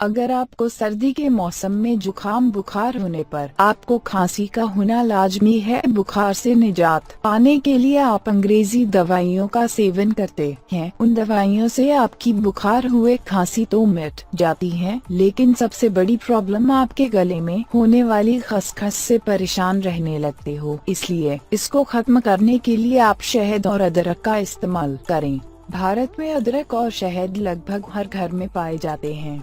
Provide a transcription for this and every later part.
अगर आपको सर्दी के मौसम में जुकाम बुखार होने पर आपको खांसी का होना लाजमी है। बुखार से निजात पाने के लिए आप अंग्रेजी दवाइयों का सेवन करते हैं। उन दवाइयों से आपकी बुखार हुए खांसी तो मिट जाती है, लेकिन सबसे बड़ी प्रॉब्लम आपके गले में होने वाली खसखस से परेशान रहने लगते हो। इसलिए इसको खत्म करने के लिए आप शहद और अदरक का इस्तेमाल करें। भारत में अदरक और शहद लगभग हर घर में पाए जाते हैं।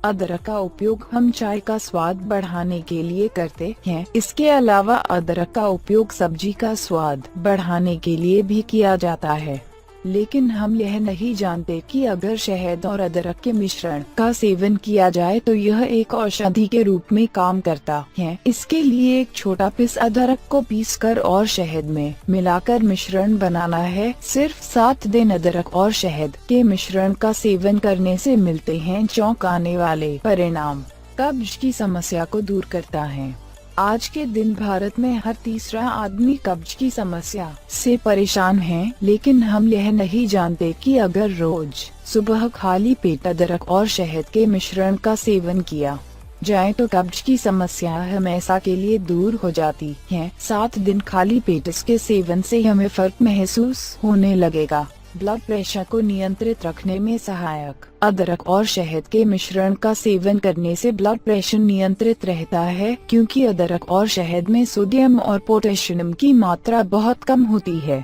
अदरक का उपयोग हम चाय का स्वाद बढ़ाने के लिए करते हैं। इसके अलावा अदरक का उपयोग सब्जी का स्वाद बढ़ाने के लिए भी किया जाता है, लेकिन हम यह नहीं जानते कि अगर शहद और अदरक के मिश्रण का सेवन किया जाए तो यह एक औषधि के रूप में काम करता है। इसके लिए एक छोटा पीस अदरक को पीसकर और शहद में मिलाकर मिश्रण बनाना है। सिर्फ 7 दिन अदरक और शहद के मिश्रण का सेवन करने से मिलते हैं चौंकाने वाले परिणाम। कब्ज की समस्या को दूर करता है। आज के दिन भारत में हर तीसरा आदमी कब्ज की समस्या से परेशान है, लेकिन हम यह नहीं जानते कि अगर रोज सुबह खाली पेट अदरक और शहद के मिश्रण का सेवन किया जाए तो कब्ज की समस्या हमेशा के लिए दूर हो जाती है। 7 दिन खाली पेट इसके सेवन से हमें फर्क महसूस होने लगेगा। ब्लड प्रेशर को नियंत्रित रखने में सहायक अदरक और शहद के मिश्रण का सेवन करने से ब्लड प्रेशर नियंत्रित रहता है, क्योंकि अदरक और शहद में सोडियम और पोटेशियम की मात्रा बहुत कम होती है,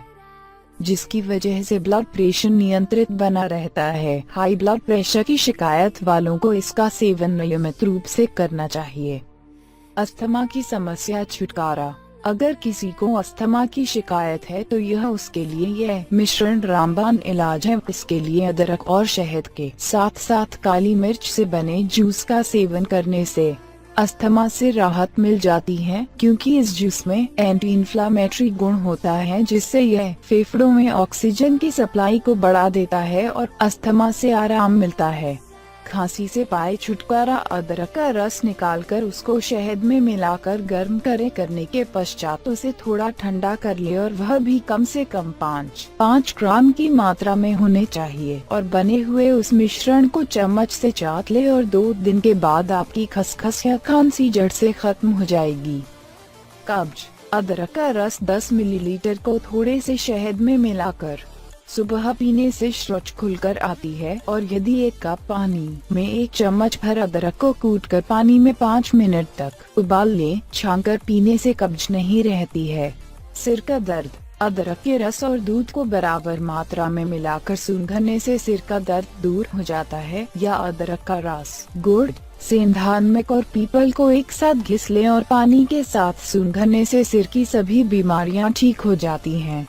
जिसकी वजह से ब्लड प्रेशर नियंत्रित बना रहता है। हाई ब्लड प्रेशर की शिकायत वालों को इसका सेवन नियमित रूप से करना चाहिए। अस्थमा की समस्या छुटकारा। अगर किसी को अस्थमा की शिकायत है तो यह उसके लिए यह मिश्रण रामबाण इलाज है। इसके लिए अदरक और शहद के साथ साथ काली मिर्च से बने जूस का सेवन करने से अस्थमा से राहत मिल जाती है, क्योंकि इस जूस में एंटी इन्फ्लामेटरी गुण होता है, जिससे यह फेफड़ों में ऑक्सीजन की सप्लाई को बढ़ा देता है और अस्थमा से आराम मिलता है। खांसी से पाए छुटकारा। अदरक का रस निकालकर उसको शहद में मिलाकर गर्म करने के पश्चात उसे थोड़ा ठंडा कर ले, और वह भी कम से कम 5 ग्राम की मात्रा में होने चाहिए, और बने हुए उस मिश्रण को चम्मच से चाट ले और 2 दिन के बाद आपकी खसखस या खांसी जड़ से खत्म हो जाएगी। कब्ज। अदरक का रस 10 मिलीलीटर को थोड़े से शहद में मिलाकर सुबह पीने से श्वास खुलकर आती है, और यदि 1 कप पानी में 1 चम्मच भर अदरक को कूटकर पानी में 5 मिनट तक उबाल ले, छानकर पीने से कब्ज नहीं रहती है। सिर का दर्द। अदरक के रस और दूध को बराबर मात्रा में मिलाकर सूंघने से सिर का दर्द दूर हो जाता है। या अदरक का रस, गुड़, सेंधा नमक और पीपल को एक साथ घिस लें और पानी के साथ सूंघने से सिर की सभी बीमारियां ठीक हो जाती हैं।